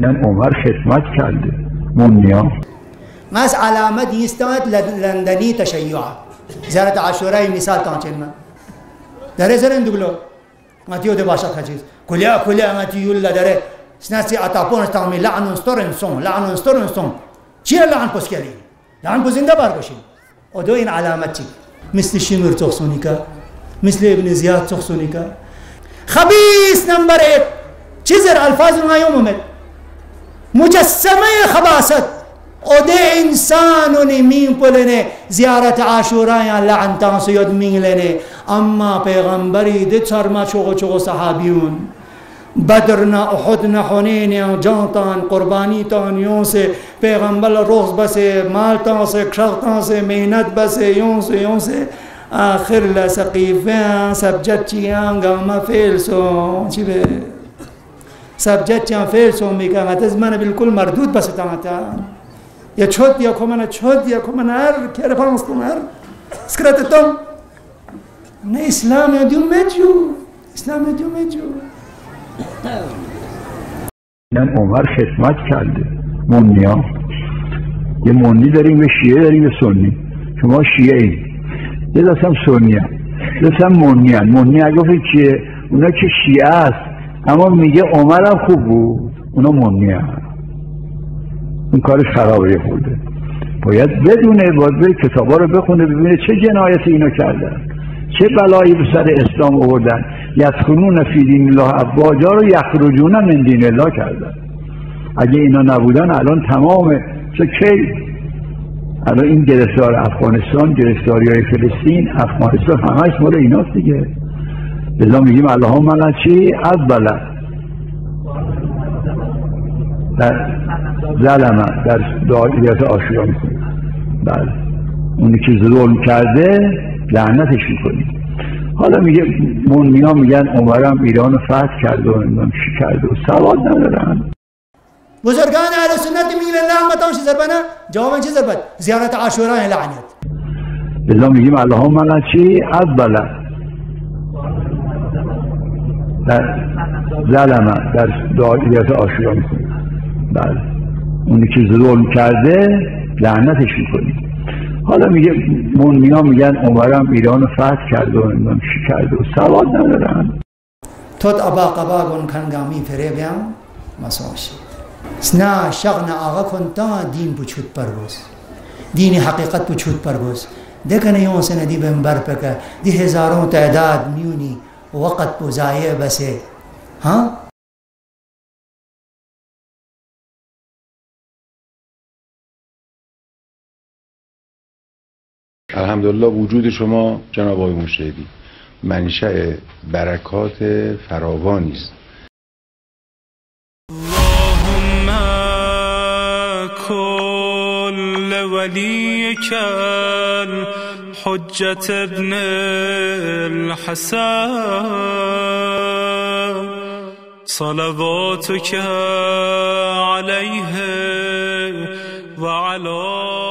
عمر خدمت کرده منیا ماس علامة ديستات لندني تشيعا زيارة عاشوراء مثال تانچن ما داره زرن دوغلو ما تيو ده باشا خجيز كليا ما تيو لا داره سناسي اتاپون استامي لعنون ستورن سون چیه لعن پسکری لعن پزنده بارگوشی و دو این علامت چی مثل شمر تخصونیکا مثل ابن زیاد تخصونیکا خبیث نمبر 1 چیزر الفاظ ما یوم اومد مجسمه خباست او ده انسانونی مین پلنه زیارت عاشورا یا لعن تانسو یاد مینگلنه اما پیغمبری ده چرما چوغو صحابیون بدرنا احدنا حنین جانتان قربانی تان یون سے پیغمبر روز بسے مالتان سے کشغتان سے محنت بسے یون سے آخر لسقیفیان سبجتچیان گاما فیلسو چی بے سبجتچیان فیلسو میگا متزمن بالکل مردود بسیتان تا یا چود یا کمن هر کره پانستون هر سکرتتم نه اسلام یا دیو مجو عمر خدمت کرده منیا یه منی داریم به شیعه داریم به سنی شما شیعه ای یه دست هم سنی هم یه دست هم منی هم منی اگه گفت که اونا که شیعه است اما میگه عمر هم خوب بود اونا منی هم این کارش خرابه خورده باید بدونه باید کتابا رو بخونه ببینه چه جنایتی اینا کردن چه بلایی به سر اسلام آوردن یدخلون فی دین الله افواجا رو یخرجون من دین الله کردن اگه اینا نبودن الان تمام چه کی الان این گرفتار افغانستان گرفتاری های فلسطین افغانستان همش مال ایناست دیگه لذا میگیم اللهم من چی اولا در ظلمه در دعایت آشورا میکنیم بله اونی که ظلم کرده لعنتش میکنیم حالا میگه منیا میگن عمرم ایران رو فتح کرده و نمیدونم چی کرده و سواد ندارن بزرگان اهل سنت میگن لعنتان چه ضربنه جوابن چه ضربت زیارت عاشورا لعنت لذا میگیم اللهم من چی اولا در ظلمه در دعایت آشورا میکنیم بله اونی که ظلم کرده لعنتش میکنیم حالا میگه منیا میگن عمرم ایران رو فتح کرده و نمیدونم چی کرده و سواد ندارن تود ابا قباگون کنگامی فریبیان مسواشی سنا شغن آغا کنتا دین پوچود پرگوز دین حقیقت پوچود پرگوز دیکھنے یون سے ندی بمبر پکا دی ہزاروں تعداد میونی وقت پو ضائع بسے ہاں الحمدلله وجود شما جناب آقای مشهدی منشأ برکات فراوانی است. اللهم کل ولیک الحجة ابن الحسن صلواتک علیه و علی